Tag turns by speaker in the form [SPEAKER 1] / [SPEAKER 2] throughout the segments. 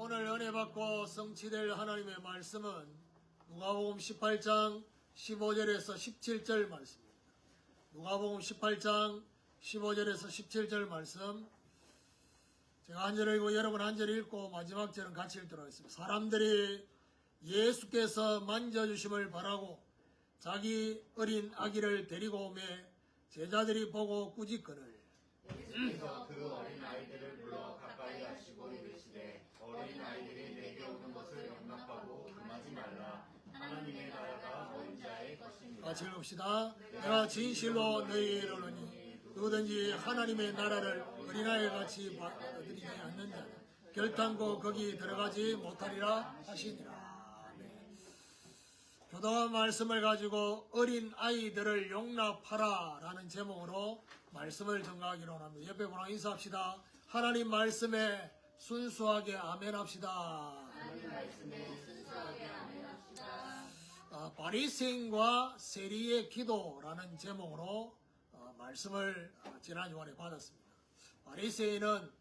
[SPEAKER 1] 오늘 은혜 받고 성취될 하나님의 말씀은 누가복음 18장 15절에서 17절 말씀입니다. 누가복음 18장 15절에서 17절 말씀, 제가 한 절 읽고 여러분 한 절 읽고 마지막 절은 같이 읽도록 하겠습니다. 사람들이 예수께서 만져주심을 바라고 자기 어린 아기를 데리고 오매 제자들이 보고 꾸짖거늘
[SPEAKER 2] 예수께서 그 어린 아이들을 불러 가까이 하시고 이르시되 어린 아이들이 내게 오는 것을 용납하고 금하지 말라. 하나님의 나라가 어린 자의 것입니다.
[SPEAKER 1] 같이 읽읍시다. 내가 진실로 너희에게 이르노니 누구든지 하나님의 나라를 어린아이같이 받아들이지 않는 자는 결단코 거기 들어가지 못하리라 하시니라. 교도한 말씀을 가지고 어린 아이들을 용납하라 라는 제목으로 말씀을 전가하기로 합니다. 옆에 분랑 인사합시다. 하나님 말씀에 순수하게 아멘 합시다.
[SPEAKER 2] 하나님 말씀에 순수하게 아멘합시다.
[SPEAKER 1] 바리새인과 세리의 기도라는 제목으로 말씀을 지난 주간에 받았습니다. 바리새인은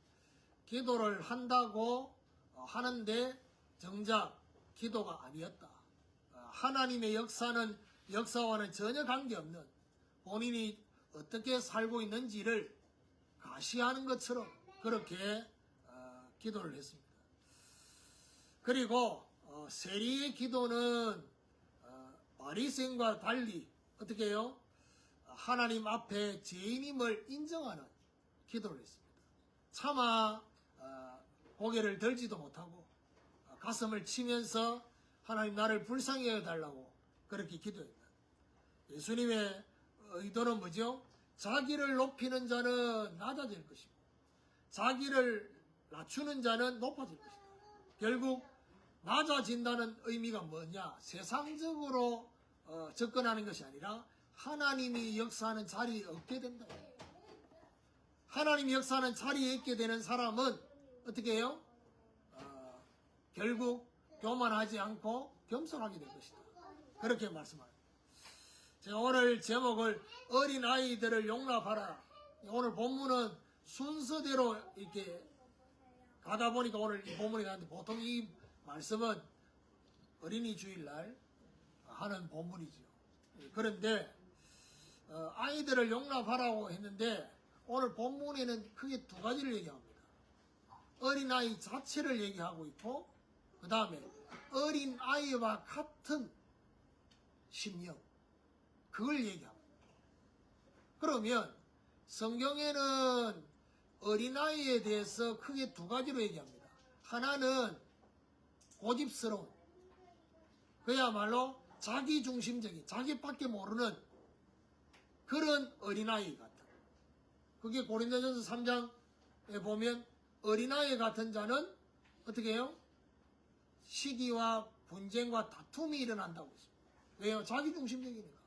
[SPEAKER 1] 기도를 한다고 하는데 정작 기도가 아니었다. 하나님의 역사와는 전혀 관계없는 본인이 어떻게 살고 있는지를 가시하는 것처럼 그렇게 기도를 했습니다. 그리고 세리의 기도는 바리새인과 달리 어떻게 해요? 하나님 앞에 죄인임을 인정하는 기도를 했습니다. 차마 고개를 들지도 못하고 가슴을 치면서 하나님 나를 불쌍히 해달라고 그렇게 기도했다. 예수님의 의도는 뭐죠? 자기를 높이는 자는 낮아질 것이고 자기를 낮추는 자는 높아질 것이다. 결국 낮아진다는 의미가 뭐냐? 세상적으로 접근하는 것이 아니라 하나님이 역사하는 자리에 없게 된다. 하나님이 역사하는 자리에 있게 되는 사람은 어떻게 해요? 결국 교만하지 않고 겸손하게 될 것이다. 그렇게 말씀합니다. 제가 오늘 제목을 어린 아이들을 용납하라. 오늘 본문은 순서대로 이렇게 가다 보니까 오늘 이 본문이 나왔는데 보통 이 말씀은 어린이 주일날 하는 본문이죠. 그런데 아이들을 용납하라고 했는데 오늘 본문에는 크게 두 가지를 얘기합니다. 어린아이 자체를 얘기하고 있고 그 다음에 어린아이와 같은 심령, 그걸 얘기합니다. 그러면 성경에는 어린아이에 대해서 크게 두 가지로 얘기합니다. 하나는 고집스러운, 그야말로 자기중심적인, 자기밖에 모르는 그런 어린아이 같은, 그게 고린도전서 3장에 보면 어린아이 같은 자는 어떻게 해요? 시기와 분쟁과 다툼이 일어난다고 했습니다. 왜요? 자기중심적이니까.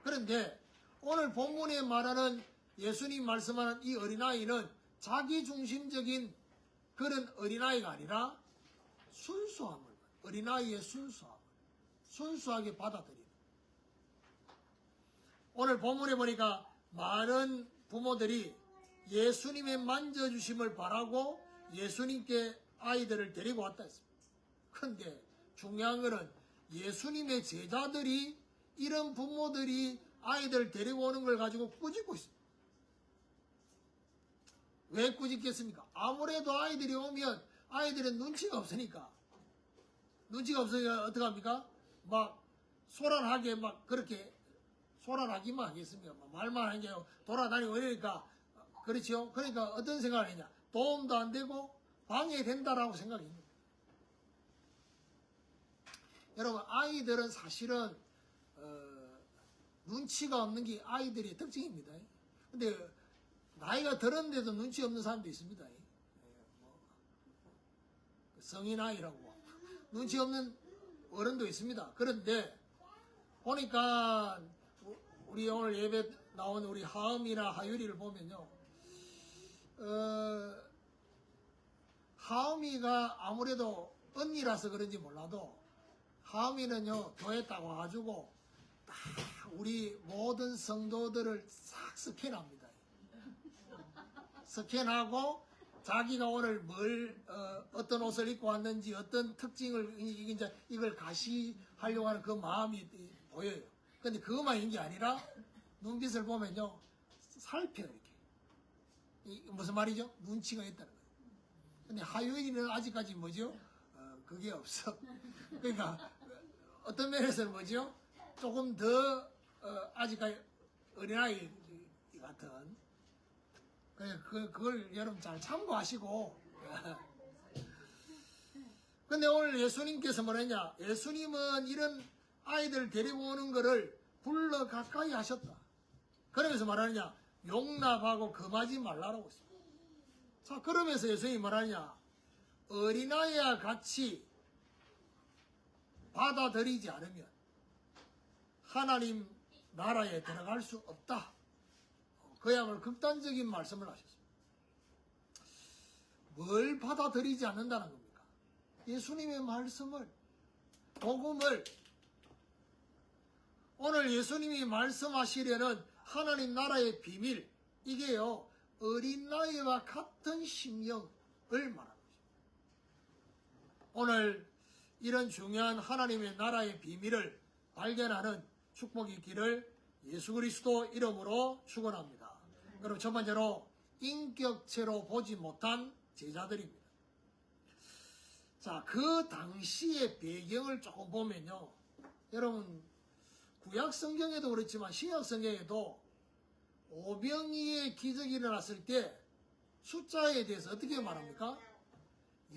[SPEAKER 1] 그런데 오늘 본문에 말하는 예수님 말씀하는 이 어린아이는 자기중심적인 그런 어린아이가 아니라 순수함을, 어린아이의 순수함을 순수하게 받아들이는. 오늘 본문에 보니까 많은 부모들이 예수님의 만져주심을 바라고 예수님께 아이들을 데리고 왔다 했습니다. 그런데 중요한 것은 예수님의 제자들이 이런 부모들이 아이들 데리고 오는 걸 가지고 꾸짖고 있습니다. 왜 꾸짖겠습니까? 아무래도 아이들이 오면 아이들은 눈치가 없으니까 어떡합니까? 막 소란하게 막 그렇게 소란하기만 하겠습니까? 말만 하는 게 돌아다니고 이러니까 그렇죠? 그러니까 어떤 생각을 했냐? 도움도 안 되고 방해된다라고 생각했습니다. 여러분, 아이들은 사실은 눈치가 없는 게 아이들의 특징입니다. 근데 나이가 들었는데도 눈치 없는 사람도 있습니다. 성인 아이라고 눈치 없는 어른도 있습니다. 그런데 보니까 우리 오늘 예배 나온 우리 하음이나 하율이를 보면요, 하음이가 아무래도 언니라서 그런지 몰라도 하음이는요, 교회 딱 와가지고 딱 우리 모든 성도들을 싹 스캔합니다. 스캔하고 자기가 오늘 어떤 옷을 입고 왔는지, 어떤 특징을, 이걸 가시하려고 하는 그 마음이 보여요. 근데 그것만인 게 아니라, 눈빛을 보면요, 살펴요, 이렇게. 무슨 말이죠? 눈치가 있다는 거예요. 근데 하유인은 아직까지 뭐죠? 그게 없어. 그러니까, 어떤 면에서는 뭐죠? 조금 더, 아직까지 어린아이 같은, 그걸 여러분 잘 참고하시고. 근데 오늘 예수님께서 뭐랬냐? 예수님은 이런 아이들 데리고 오는 거를 불러 가까이 하셨다. 그러면서 말하느냐? 용납하고 금하지 말라라고 했습니다. 자, 그러면서 예수님이 말하느냐? 어린아이와 같이 받아들이지 않으면 하나님 나라에 들어갈 수 없다. 그야말로 극단적인 말씀을 하셨습니다. 뭘 받아들이지 않는다는 겁니까? 예수님의 말씀을, 복음을. 오늘 예수님이 말씀하시려는 하나님 나라의 비밀, 이게요, 어린아이와 같은 심령을 말하는 것입니다. 오늘 이런 중요한 하나님의 나라의 비밀을 발견하는 축복이 있기를 예수 그리스도 이름으로 축원합니다. 그럼 첫 번째로 인격체로 보지 못한 제자들입니다. 자, 그 당시의 배경을 조금 보면요, 여러분 구약 성경에도 그렇지만 신약 성경에도 오병이의 기적이 일어났을 때 숫자에 대해서 어떻게 말합니까?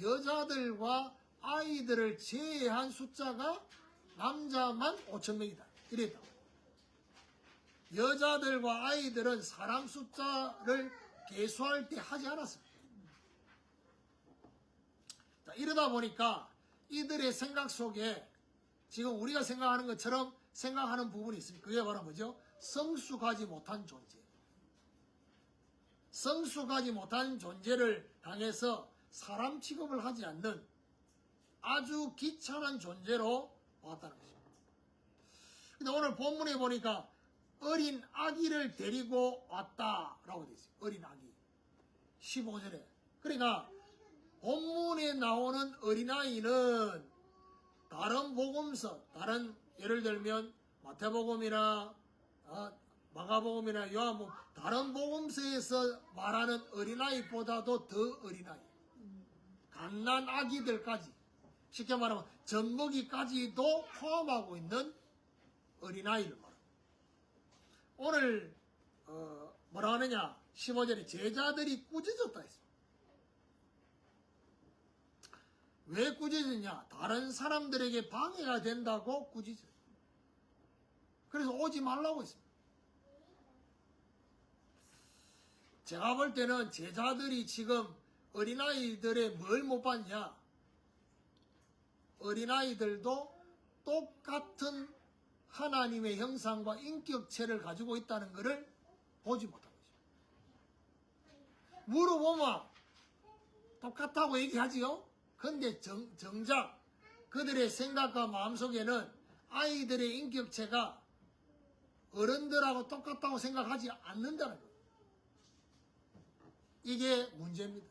[SPEAKER 1] 여자들과 아이들을 제외한 숫자가 남자만 5,000명이다. 이랬다고. 여자들과 아이들은 사람 숫자를 계수할 때 하지 않았습니다. 자, 이러다 보니까 이들의 생각 속에 지금 우리가 생각하는 것처럼 생각하는 부분이 있습니다. 그게 바로 뭐죠? 성숙하지 못한 존재. 성숙하지 못한 존재를 당해서 사람 취급을 하지 않는 아주 귀찮은 존재로 보았다는 것입니다. 근데 오늘 본문에 보니까 어린 아기를 데리고 왔다라고 되어 있어요. 어린 아기. 15절에. 그러니까 본문에 나오는 어린아이는 다른 복음서, 다른 예를 들면 마태복음이나 마가복음이나 요한복음, 다른 복음서에서 말하는 어린아이보다도 더 어린아이. 갓난 아기들까지, 쉽게 말하면 젖먹이까지도 포함하고 있는 어린아이를 말합니다. 오늘 뭐라 하느냐? 15절에 제자들이 꾸짖었다 했습니다. 왜 꾸짖었냐? 다른 사람들에게 방해가 된다고 꾸짖었어요. 그래서 오지 말라고 했습니다. 제가 볼 때는 제자들이 지금 어린아이들의 뭘 못 봤냐? 어린아이들도 똑같은 하나님의 형상과 인격체를 가지고 있다는 것을 보지 못한 거죠. 물어보면 똑같다고 얘기하지요. 근데 정작 그들의 생각과 마음속에는 아이들의 인격체가 어른들하고 똑같다고 생각하지 않는다는 거예요. 이게 문제입니다.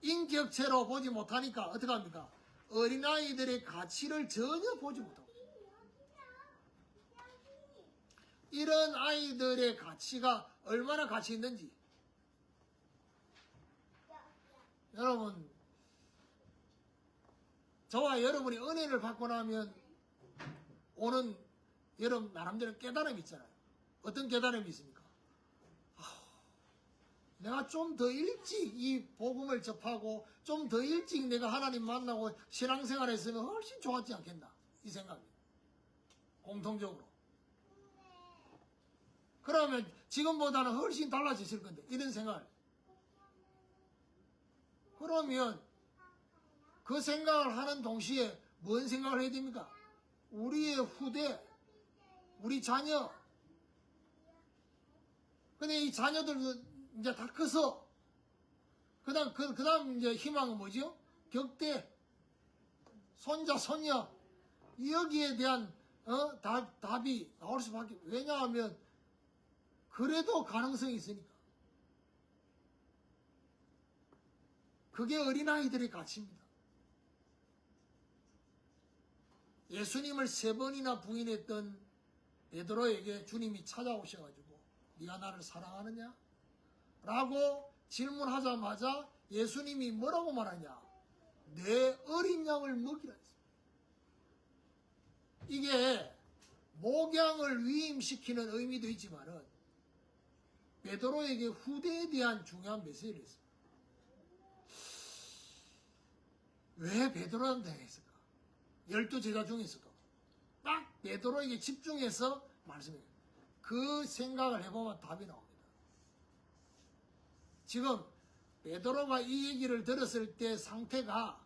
[SPEAKER 1] 인격체로 보지 못하니까 어떻게 합니까? 어린아이들의 가치를 전혀 보지 못하고, 이런 아이들의 가치가 얼마나 가치 있는지 여러분, 저와 여러분이 은혜를 받고 나면 오는 여러분 나름대로 깨달음이 있잖아요. 어떤 깨달음이 있습니까? 내가 좀 더 일찍 이 복음을 접하고 좀 더 일찍 내가 하나님 만나고 신앙생활 했으면 훨씬 좋았지 않겠나, 이 생각이에요. 공통적으로. 그러면 지금보다는 훨씬 달라졌을 건데, 이런 생각을. 그러면 그 생각을 하는 동시에 뭔 생각을 해야 됩니까? 우리의 후대, 우리 자녀. 근데 이 자녀들도 이제 다 커서 그 다음 이제 희망은 뭐죠? 격대, 손자, 손녀. 여기에 대한 답이 나올 수밖에. 왜냐하면 그래도 가능성이 있으니까. 그게 어린아이들의 가치입니다. 예수님을 3번이나 부인했던 베드로에게 주님이 찾아오셔가지고 네가 나를 사랑하느냐? 라고 질문하자마자 예수님이 뭐라고 말하냐? 내 어린 양을 먹이라 했습니다. 이게 목양을 위임시키는 의미도 있지만은 베드로에게 후대에 대한 중요한 메시지를 했습니다. 왜 베드로한테 했을까? 12제자 중에서도 딱 베드로에게 집중해서 말씀해요. 그 생각을 해보면 답이 나옵니다. 지금 베드로가 이 얘기를 들었을 때 상태가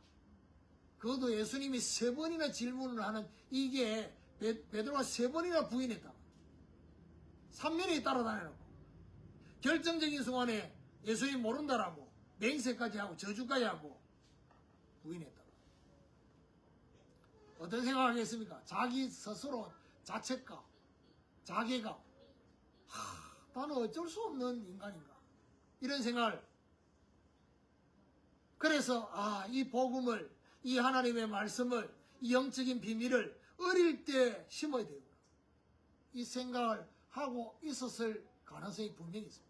[SPEAKER 1] 그것도 예수님이 3번이나 질문을 하는 이게 베드로가 3번이나 부인했다. 3년이 따라다니라고. 결정적인 순간에 예수님 모른다라고 맹세까지 하고 저주까지 하고 부인했다. 어떤 생각하겠습니까? 자기 스스로 자책감, 자괴감. 나는 어쩔 수 없는 인간인가? 이런 생각을. 그래서 이 복음을, 이 하나님의 말씀을, 이 영적인 비밀을 어릴 때 심어야 되구나. 이 생각을 하고 있었을 가능성이 분명히 있습니다.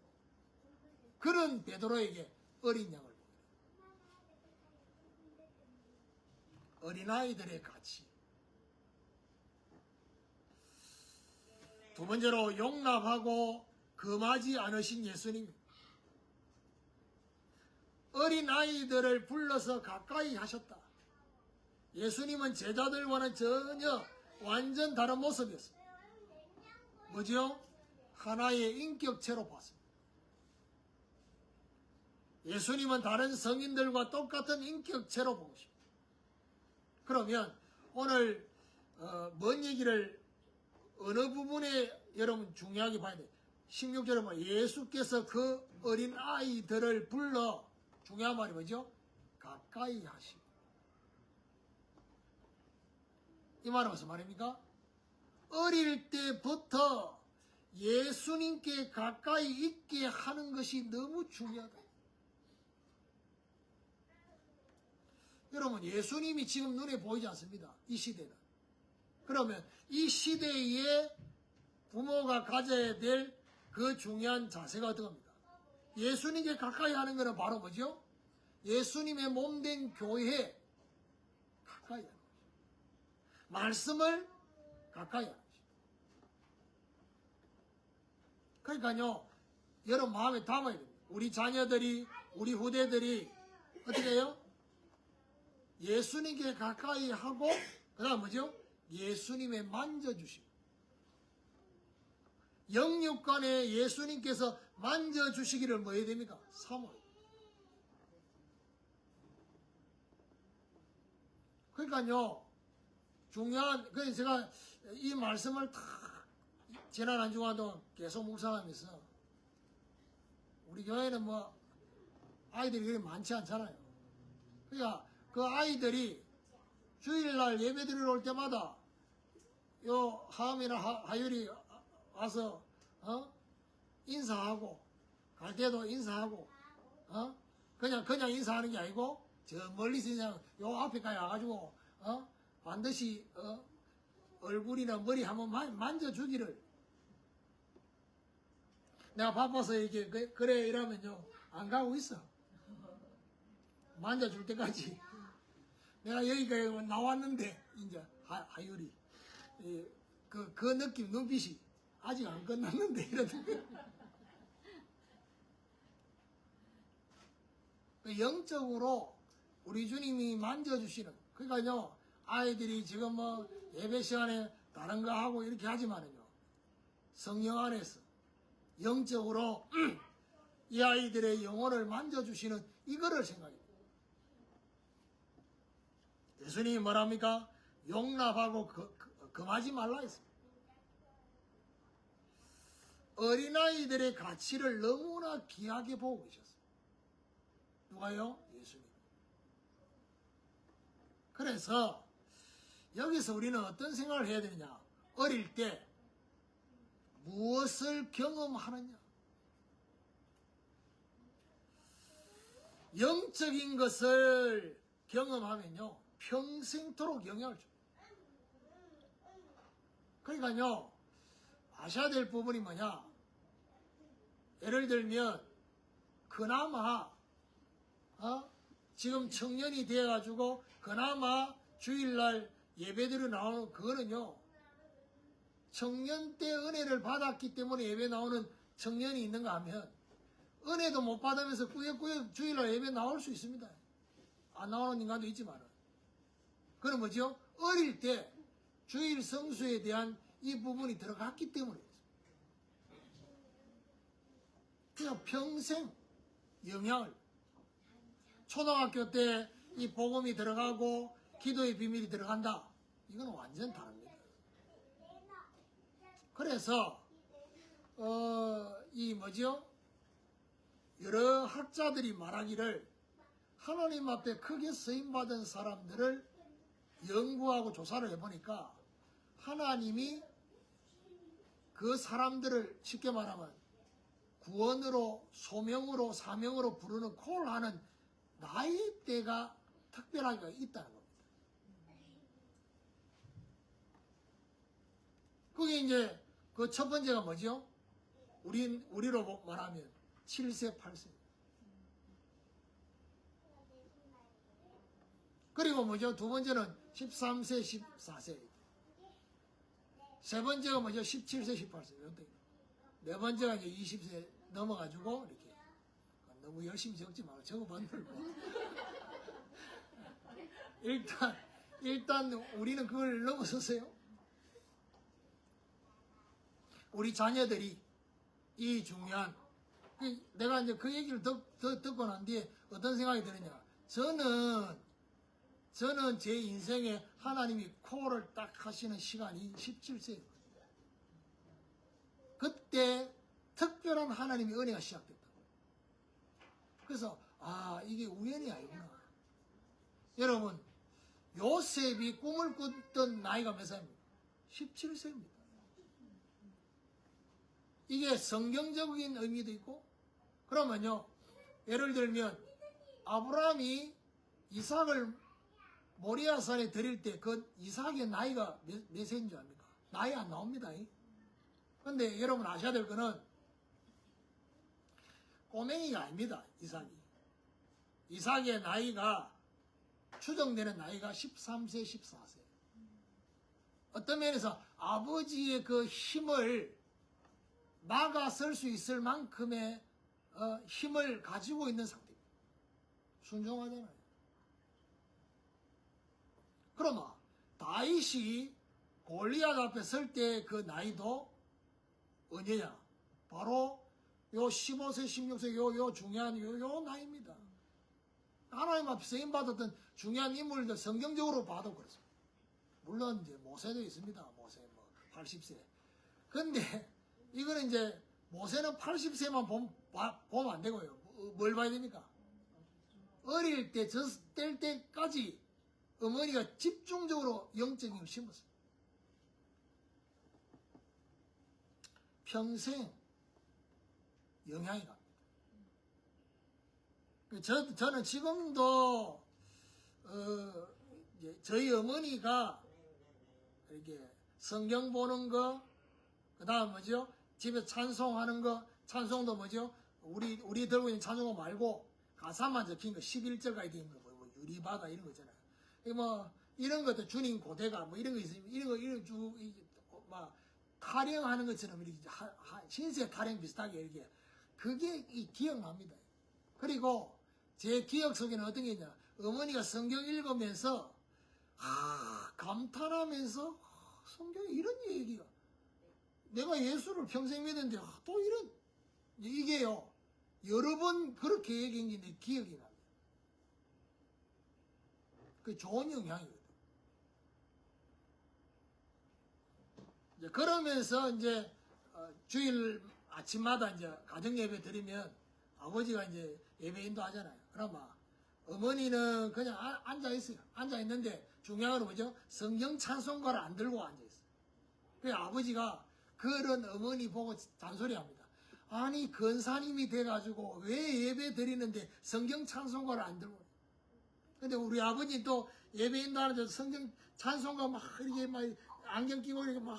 [SPEAKER 1] 그런 베드로에게 어린 양을 보여요. 어린아이들의 가치. 두 번째로 용납하고 금하지 않으신 예수님. 어린아이들을 불러서 가까이 하셨다. 예수님은 제자들과는 전혀 완전 다른 모습이었습니다. 뭐죠? 하나의 인격체로 봤습니다. 예수님은 다른 성인들과 똑같은 인격체로 보고 싶습니다. 그러면 오늘 뭔 얘기를 어느 부분에 여러분 중요하게 봐야 돼요. 16절에 보면 예수께서 그 어린 아이들을 불러 중요한 말이 뭐죠? 가까이 하시고. 이 말은 무슨 말입니까? 어릴 때부터 예수님께 가까이 있게 하는 것이 너무 중요하다. 여러분, 예수님이 지금 눈에 보이지 않습니다. 이 시대는. 그러면 이 시대에 부모가 가져야 될 그 중요한 자세가 어떤 겁니까? 예수님께 가까이 하는 것은 바로 뭐죠? 예수님의 몸된 교회에 가까이 하는 것이죠. 말씀을 가까이 하는 것이죠. 그러니까요, 여러분 마음에 담아야 됩니다. 우리 자녀들이, 우리 후대들이 어떻게 해요? 예수님께 가까이 하고, 그 다음 뭐죠? 예수님의 만져주시고. 영육간에 예수님께서 만져주시기를 뭐 해야 됩니까? 사모해야 됩니다. 그러니까요, 중요한, 그래서 제가 이 말씀을 다 지난 한 주간 동안 계속 묵상하면서 우리 교회는 뭐 아이들이 그렇게 많지 않잖아요. 그러니까 그 아이들이 주일날 예배 드리러 올 때마다 요 하음이나 하율이 와서 인사하고 갈 때도 인사하고 그냥 인사하는 게 아니고 저 멀리서 그냥 요 앞에까지 와가지고 반드시 얼굴이나 머리 한번 만져주기를. 내가 바빠서 이렇게 그래 이러면요 안 가고 있어. 만져줄 때까지. 내가 여기까지 나왔는데 이제 하율이 그 느낌 눈빛이 아직 안 끝났는데 이러던데. 영적으로 우리 주님이 만져주시는. 그러니까요 아이들이 지금 뭐 예배 시간에 다른 거 하고 이렇게 하지만은요 성령 안에서 영적으로 이 아이들의 영혼을 만져주시는 이거를 생각해요. 예수님이 뭐랍니까? 용납하고 금하지 말라 했습니다. 어린아이들의 가치를 너무나 귀하게 보고 계셨어요. 누가요? 예수님. 그래서 여기서 우리는 어떤 생각을 해야 되느냐? 어릴 때 무엇을 경험하느냐? 영적인 것을 경험하면요, 평생토록 영향을 줍니다. 그러니까요, 아셔야 될 부분이 뭐냐? 예를 들면, 그나마, 지금 청년이 되어가지고, 그나마 주일날 예배드려 나오는 그거는요, 청년 때 은혜를 받았기 때문에 예배 나오는 청년이 있는가 하면, 은혜도 못 받으면서 꾸역꾸역 주일날 예배 나올 수 있습니다. 안 나오는 인간도 있지만은. 그건 뭐죠? 어릴 때 주일 성수에 대한 이 부분이 들어갔기 때문에. 그냥 평생 영향을. 초등학교 때 이 복음이 들어가고 기도의 비밀이 들어간다. 이거는 완전 다릅니다. 그래서, 이 뭐죠? 여러 학자들이 말하기를 하나님 앞에 크게 쓰임받은 사람들을 연구하고 조사를 해보니까 하나님이 그 사람들을 쉽게 말하면 구원으로, 소명으로, 사명으로 부르는 콜하는 나이대가 특별하게 있다는 겁니다. 그게 이제 그 첫 번째가 뭐죠? 우리로 말하면 7세, 8세. 그리고 뭐죠? 두 번째는 13세, 14세. 세 번째가 뭐죠? 17세, 18세. 네 번째가 이제 20세 넘어가지고, 이렇게. 너무 열심히 적지 말고 적어봤는데 뭐. 일단, 우리는 그걸 넘어섰어요. 우리 자녀들이 이 중요한, 내가 이제 그 얘기를 듣고 난 뒤에 어떤 생각이 드느냐. 저는 제 인생에 하나님이 콜을 딱 하시는 시간이 17세예요. 그때 특별한 하나님의 은혜가 시작됐다. 그래서 이게 우연이 아니구나. 여러분, 요셉이 꿈을 꿨던 나이가 몇 살입니까? 17세입니다. 이게 성경적인 의미도 있고, 그러면요, 예를 들면 아브라함이 이삭을 모리아산에 드릴 때 그 이삭의 나이가 몇 세인 줄 압니까? 나이 안 나옵니다. 근데 여러분 아셔야 될 거는 꼬맹이가 아닙니다. 이삭의 나이가 추정되는 나이가 13세, 14세. 어떤 면에서 아버지의 그 힘을 막아설 수 있을 만큼의 힘을 가지고 있는 상태입니다. 순종하잖아요. 그러면 다윗이 골리앗 앞에 설 때 그 나이도 언제냐? 바로 요 15세, 16세 요 중요한 요 나이입니다. 하나님 앞에 쓰임 받았던 중요한 인물들 성경적으로 봐도 그렇습니다. 물론 이제 모세도 있습니다. 모세 80세. 근데 이거는 이제 모세는 80세만 보면 안 되고요. 뭘 봐야 됩니까? 어릴 때 젖 뗄 때까지 어머니가 집중적으로 영적인 힘을 심었어요. 평생 영향이 갑니다. 저는 지금도 이제 저희 어머니가 이렇게 성경 보는 거, 그 다음 뭐죠? 집에 찬송하는 거, 찬송도 뭐죠? 우리 들고 있는 찬송도 말고 가사만 적힌 거 11절까지 되는 거, 뭐 유리바다 이런 거 있잖아요. 이런 것도 주님 고대가 뭐 이런 거 있으면 이런 막 타령하는 것처럼 이렇게 신세 타령 비슷하게 이렇게 그게 기억납니다. 그리고 제 기억 속에는 어떤 게 있냐? 어머니가 성경 읽으면서 감탄하면서 성경에 이런 얘기가 내가 예수를 평생 믿었는데 또 이런 이게요 여러 번 그렇게 얘기한 게 내 기억이 납니다. 그 좋은 영향이거든. 이제 그러면서 이제 주일 아침마다 이제 가정 예배 드리면 아버지가 이제 예배 인도하잖아요. 그러면 어머니는 그냥 앉아 있어요. 앉아 있는데 중요한 건 뭐죠? 성경 찬송가를 안 들고 앉아 있어요. 그래서 아버지가 그런 어머니 보고 잔소리합니다. 아니 근사님이 돼가지고 왜 예배 드리는데 성경 찬송가를 안 들고? 근데 우리 아버지 또 예배 인도하는데 성경 찬송가 막 이렇게 막 안경 끼고 이렇게 막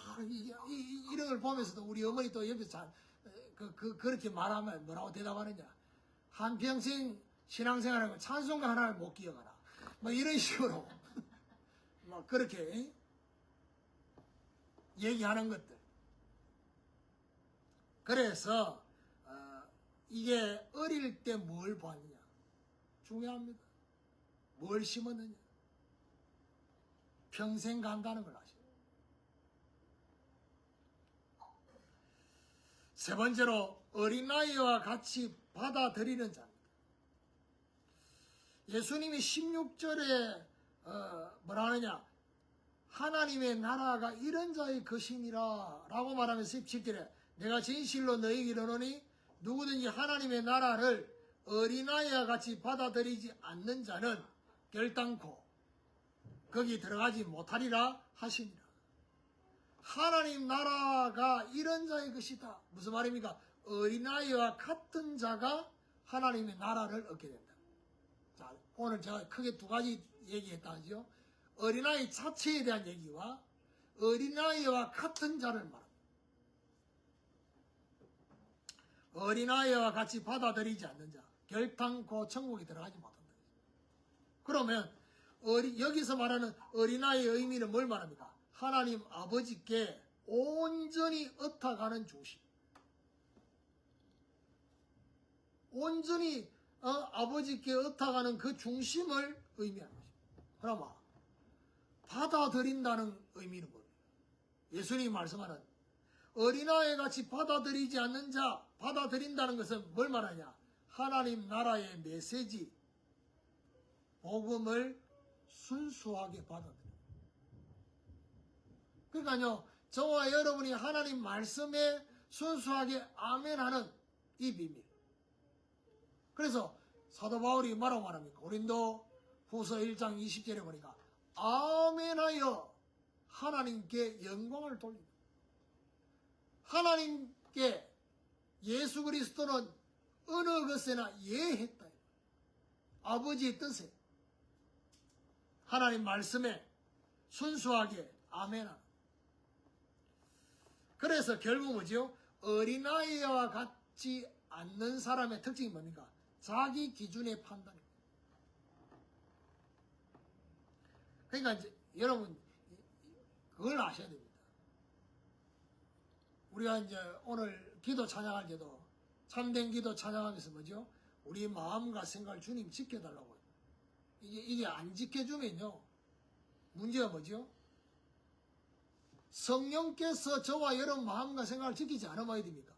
[SPEAKER 1] 이런 걸 보면서도 우리 어머니 또 옆에서 그렇게 말하면 뭐라고 대답하느냐? 한평생 신앙생활하고 찬송가 하나를 못 기억하나? 뭐 이런 식으로 막 그렇게 얘기하는 것들. 그래서 이게 어릴 때 뭘 봤느냐 중요합니다. 뭘 심었느냐 평생 간다는 걸 아시고. 세 번째로 어린아이와 같이 받아들이는 자입니다. 예수님이 16절에 뭐라 하느냐 하나님의 나라가 이런 자의 것이니라 라고 말하면서 17절에 내가 진실로 너희에게 이르노니 누구든지 하나님의 나라를 어린아이와 같이 받아들이지 않는 자는 결단코 거기 들어가지 못하리라 하시니라. 하나님 나라가 이런 자의 것이다. 무슨 말입니까? 어린아이와 같은 자가 하나님의 나라를 얻게 된다. 자, 오늘 제가 크게 두 가지 얘기했다 하죠. 어린아이 자체에 대한 얘기와 어린아이와 같은 자를 말합니다. 어린아이와 같이 받아들이지 않는 자, 결단코 천국에 들어가지 못한다. 그러면 여기서 말하는 어린아이의 의미는 뭘 말합니까? 하나님 아버지께 온전히 ը타가는 중심. 온전히 아버지께 ը타가는 그 중심을 의미하는 것입니다. 그러면 받아들인다는 의미는 뭡니까? 예수님이 말씀하는 어린아이 같이 받아들이지 않는 자, 받아들인다는 것은 뭘 말하냐? 하나님 나라의 메시지, 복음을 순수하게 받아들여요. 그러니까요, 저와 여러분이 하나님 말씀에 순수하게 아멘하는 이 비밀. 그래서 사도 바울이 뭐라고 말합니까? 고린도 후서 1장 20절에 보니까 아멘하여 하나님께 영광을 돌립니다. 하나님께 예수 그리스도는 어느 것에나 예했다. 아버지의 뜻에 하나님 말씀에 순수하게 아멘하는. 그래서 결국 뭐죠? 어린아이와 같지 않는 사람의 특징이 뭡니까? 자기 기준의 판단입니다. 그러니까 이제 여러분 그걸 아셔야 됩니다. 우리가 이제 오늘 기도 찬양할 때도 참된 기도 찬양하면서 뭐죠? 우리 마음과 생각을 주님 지켜달라고. 이게 안 지켜주면요. 문제가 뭐죠? 성령께서 저와 여러분 마음과 생각을 지키지 않으면 어디 됩니까?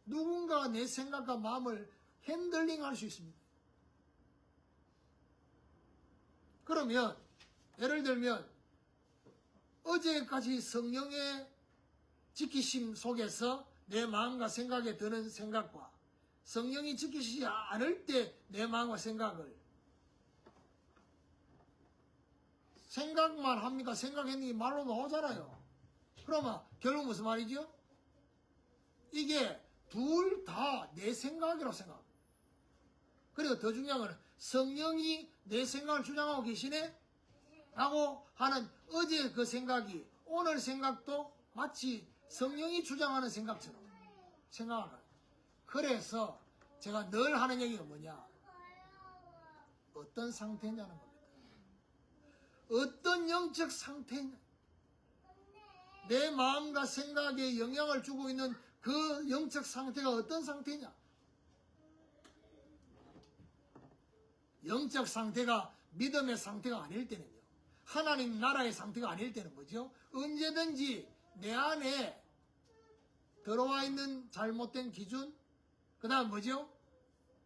[SPEAKER 1] 누군가 내 생각과 마음을 핸들링 할 수 있습니다. 그러면 예를 들면 어제까지 성령의 지키심 속에서 내 마음과 생각에 드는 생각과 성령이 지키시지 않을 때 내 마음과 생각을 생각만 합니까? 생각했는 게 말로 나오잖아요. 그러면 결국 무슨 말이죠? 이게 둘 다 내 생각이라고 생각합니다. 그리고 더 중요한 건 성령이 내 생각을 주장하고 계시네? 라고 하는 어제 그 생각이 오늘 생각도 마치 성령이 주장하는 생각처럼 생각을 해요. 그래서 제가 늘 하는 얘기가 뭐냐? 어떤 상태냐는 겁니다. 어떤 영적 상태냐? 내 마음과 생각에 영향을 주고 있는 그 영적 상태가 어떤 상태냐? 영적 상태가 믿음의 상태가 아닐 때는요. 하나님 나라의 상태가 아닐 때는 뭐죠? 언제든지 내 안에 들어와 있는 잘못된 기준, 그 다음 뭐죠?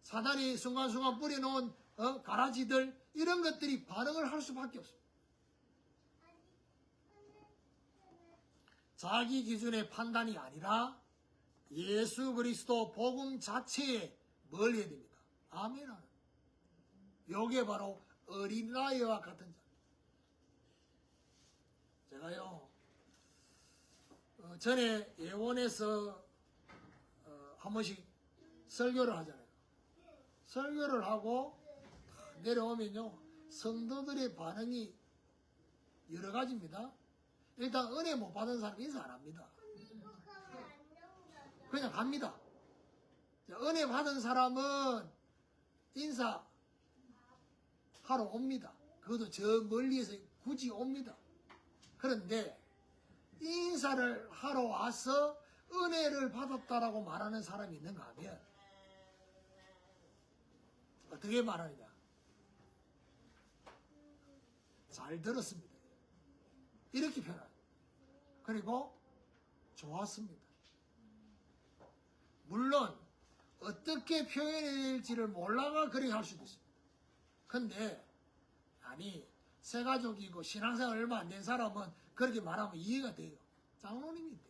[SPEAKER 1] 사단이 순간순간 뿌려놓은 가라지들, 이런 것들이 반응을 할 수밖에 없습니다. 자기 기준의 판단이 아니라 예수 그리스도 복음 자체에 뭘 해야 됩니까? 아멘하는. 요게 바로 어린아이와 같은 자. 제가요 전에 예원에서 한 번씩 설교를 하잖아요. 설교를 하고 내려오면요, 성도들의 반응이 여러 가지입니다. 일단 은혜 못 받은 사람 인사 안 합니다. 그냥 갑니다. 은혜 받은 사람은 인사하러 옵니다. 그것도 저 멀리에서 굳이 옵니다. 그런데 인사를 하러 와서 은혜를 받았다라고 말하는 사람이 있는가 하면 어떻게 말하느냐? 잘 들었습니다. 이렇게 표현합니다. 그리고 좋았습니다. 물론 어떻게 표현해야 될지를 몰라가 그렇게 할 수도 있습니다. 근데 아니 새가족이고 신앙생활 얼마 안 된 사람은 그렇게 말하면 이해가 돼요. 장로님인데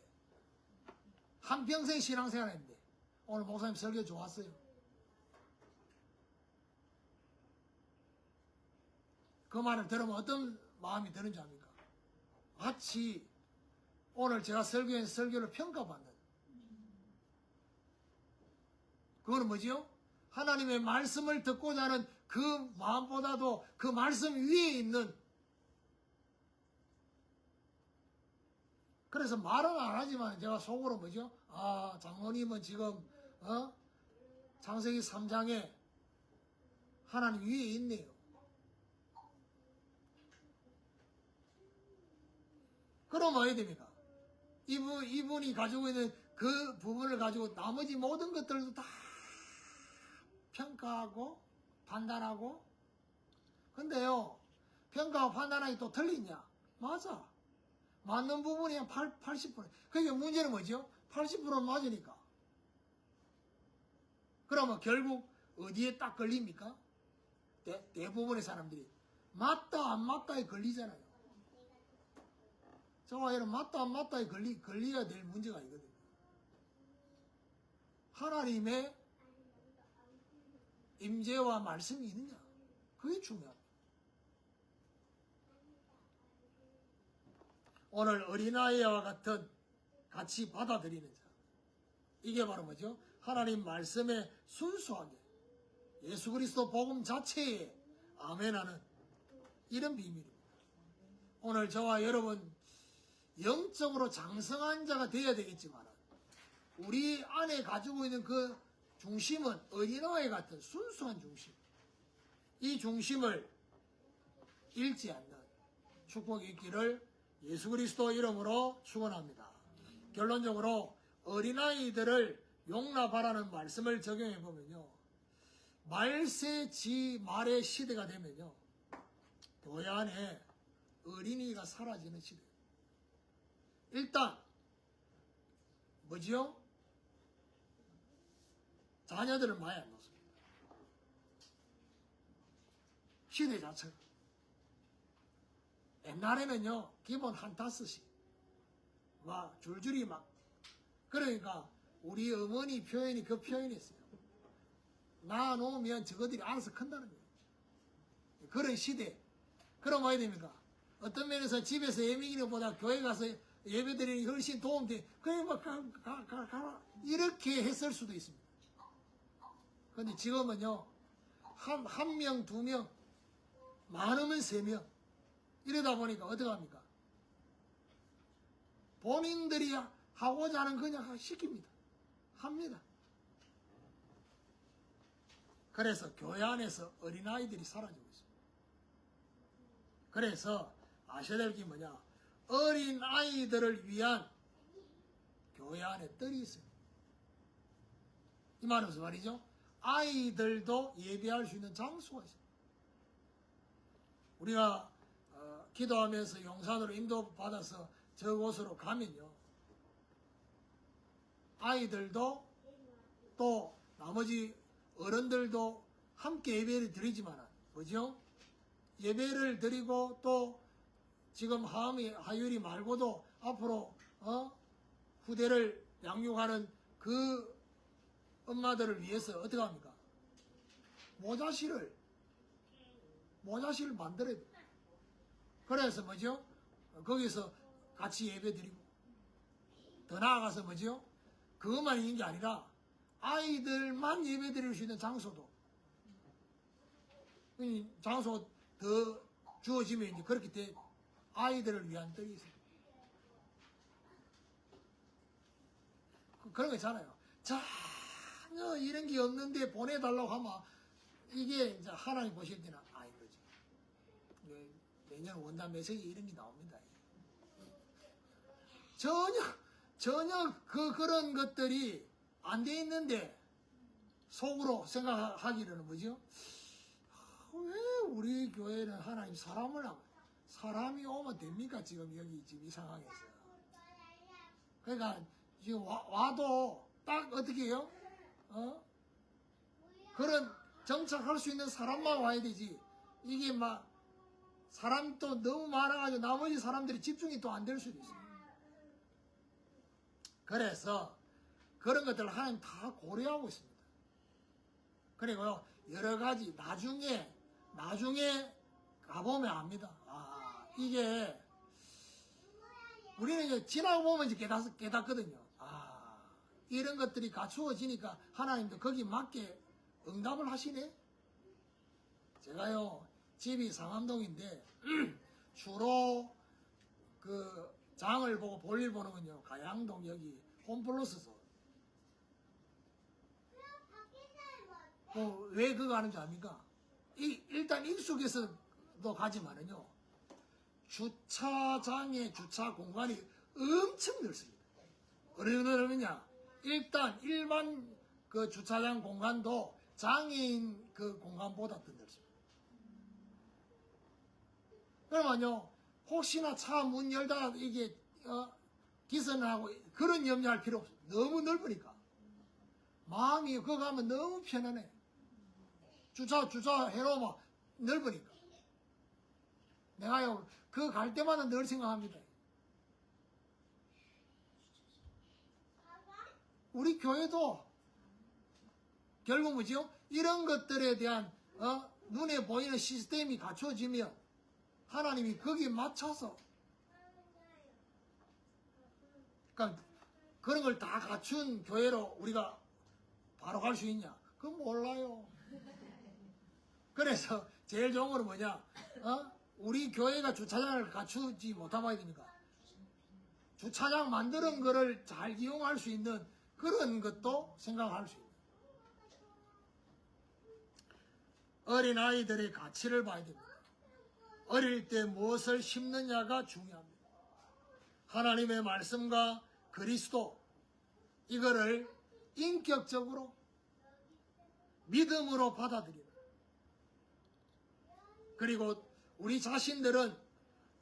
[SPEAKER 1] 한평생 신앙생활 했는데 오늘 목사님 설교 좋았어요. 그 말을 들으면 어떤 마음이 드는지 압니까? 마치 오늘 제가 설교한 설교를 평가받는, 그거는 뭐지요? 하나님의 말씀을 듣고자 하는 그 마음보다도 그 말씀 위에 있는, 그래서 말은 안 하지만 제가 속으로 뭐죠? 아, 장로님은 지금 창세기 3장에 하나님 위에 있네요. 그럼 뭐 해야 됩니까? 이분이 가지고 있는 그 부분을 가지고 나머지 모든 것들도 다 평가하고 판단하고. 근데요, 평가하고 판단하기 또 틀리냐? 맞아. 맞는 부분이 한 80%. 그러니까 문제는 뭐죠? 80%는 맞으니까. 그러면 결국 어디에 딱 걸립니까? 대부분의 사람들이 맞다 안 맞다에 걸리잖아요. 저와 여러분 맞다 안 맞다에 걸려야 될 문제가 있거든요. 하나님의 임재와 말씀이 있느냐? 그게 중요합니다. 오늘 어린아이와 같은 같이 받아들이는 자, 이게 바로 뭐죠? 하나님 말씀에 순수하게 예수 그리스도 복음 자체에 아멘하는 이런 비밀입니다. 오늘 저와 여러분 영적으로 장성한 자가 되어야 되겠지만 우리 안에 가지고 있는 그 중심은 어린아이 같은 순수한 중심, 이 중심을 잃지 않는 축복이 있기를 예수 그리스도 이름으로 축원합니다. 결론적으로 어린아이들을 용납하라는 말씀을 적용해 보면요, 말세지 말의 시대가 되면요, 교회 안에 어린이가 사라지는 시대. 일단 뭐지요? 자녀들을 많이 안 놓습니다. 시대 자체가. 옛날에는요, 기본 한 5씩 막 줄줄이 막, 그러니까 우리 어머니 표현이 그 표현이었어요. 낳아놓으면 저것들이 알아서 큰다는 거예요. 그런 시대. 그럼 뭐야 됩니까? 어떤 면에서 집에서 예배드리는 것보다 교회 가서 예배드리는 게 훨씬 도움돼. 그래, 막, 가라. 이렇게 했을 수도 있습니다. 근데 지금은요, 한 명, 2명, 많으면 3명. 이러다 보니까 어떡합니까? 본인들이 하고자 하는 그냥 시킵니다. 합니다. 그래서 교회 안에서 어린아이들이 사라지고 있습니다. 그래서 아셔야 될 게 뭐냐? 어린아이들을 위한 교회 안에 뜰이 있어요. 이 말은 무슨 말이죠? 아이들도 예배할 수 있는 장소가 있어요. 우리가 기도하면서 용산으로 인도받아서 저곳으로 가면요, 아이들도 또 나머지 어른들도 함께 예배를 드리지만 뭐죠? 예배를 드리고 또 지금 하율이 말고도 앞으로 후대를 양육하는 그 엄마들을 위해서 어떻게 합니까? 모자실을 만들어야 돼요. 그래서 뭐죠? 거기서 같이 예배 드리고, 더 나아가서 뭐죠? 그것만 있는 게 아니라 아이들만 예배 드릴 수 있는 장소도 이 장소 더 주어지면 이제 그렇게 돼 아이들을 위한 떡이 있어요. 그런 거 있잖아요. 전혀 이런 게 없는데 보내달라고 하면 이게 이제 하나님 보실 때는 아닌 거지. 매년 원단 매석이 이런 게 나옵니다. 전혀 그런 것들이 안 돼 있는데 속으로 생각하기로는 뭐죠? 왜 우리 교회는 하나님 사람이 오면 됩니까? 지금 이 상황에서. 그러니까 지금 와도 딱 어떻게 해요? 그런 정착할 수 있는 사람만 와야 되지. 이게 막 사람이 또 너무 많아가지고 나머지 사람들이 집중이 또 안 될 수도 있어요. 그래서 그런 것들을 하나님 다 고려하고 있습니다. 그리고요 여러 가지 나중에 가보면 압니다. 이게 우리는 이제 지나고 보면 이제 깨닫거든요. 이런 것들이 갖추어지니까 하나님도 거기 맞게 응답을 하시네. 제가요 집이 상암동인데 주로 그 장을 보고 볼일 보는 건요 가양동 여기 홈플러스서. 왜 그거 하는 줄 압니까? 일단 익숙해서도 가지만은요 주차장의 주차 공간이 엄청 넓습니다. 어느 정도 넓으냐? 일단 일반 그 주차장 공간도 장애인 그 공간보다 더 넓습니다. 그러면요 혹시나 차 문 열다가 이게 기선하고 그런 염려할 필요 없어요. 너무 넓으니까 마음이 그거 가면 너무 편안해. 주차 해놓으면 넓으니까. 내가요 그 갈 때마다 늘 생각합니다. 우리 교회도 결국 뭐죠? 이런 것들에 대한 눈에 보이는 시스템이 갖춰지면 하나님이 거기에 맞춰서 그러니까 그런 걸 다 갖춘 교회로 우리가 바로 갈 수 있냐? 그건 몰라요. 그래서 제일 좋은 건 뭐냐? 우리 교회가 주차장을 갖추지 못하면 어야 됩니까? 주차장 만드는 거를 잘 이용할 수 있는 그런 것도 생각할 수 있는. 어린아이들의 가치를 봐야 됩니다. 어릴 때 무엇을 심느냐가 중요합니다. 하나님의 말씀과 그리스도 이거를 인격적으로 믿음으로 받아들이는. 그리고 우리 자신들은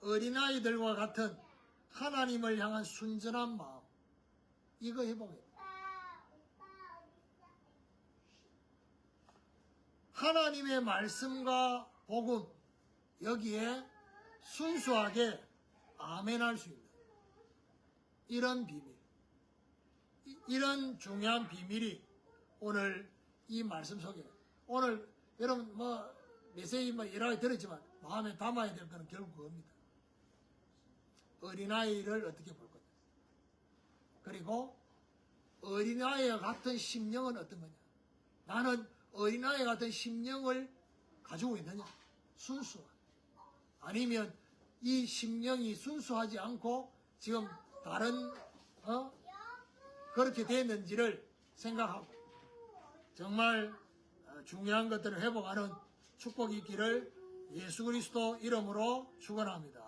[SPEAKER 1] 어린아이들과 같은 하나님을 향한 순전한 마음 이거 해보게. 하나님의 말씀과 복음 여기에 순수하게 아멘할 수 있는 이런 비밀, 이런 중요한 비밀이 오늘 이 말씀 속에 오늘 여러분 메시지 여러 가지 들었지만 마음에 담아야 될 것은 결국 그겁니다. 어린아이를 어떻게 볼 거냐. 그리고 어린아이와 같은 심령은 어떤 거냐. 나는 어린아이 같은 심령을 가지고 있느냐. 순수한. 아니면 이 심령이 순수하지 않고 지금 다른 그렇게 됐는지를 생각하고 정말 중요한 것들을 회복하는 축복이 있기를 예수 그리스도 이름으로 축원합니다.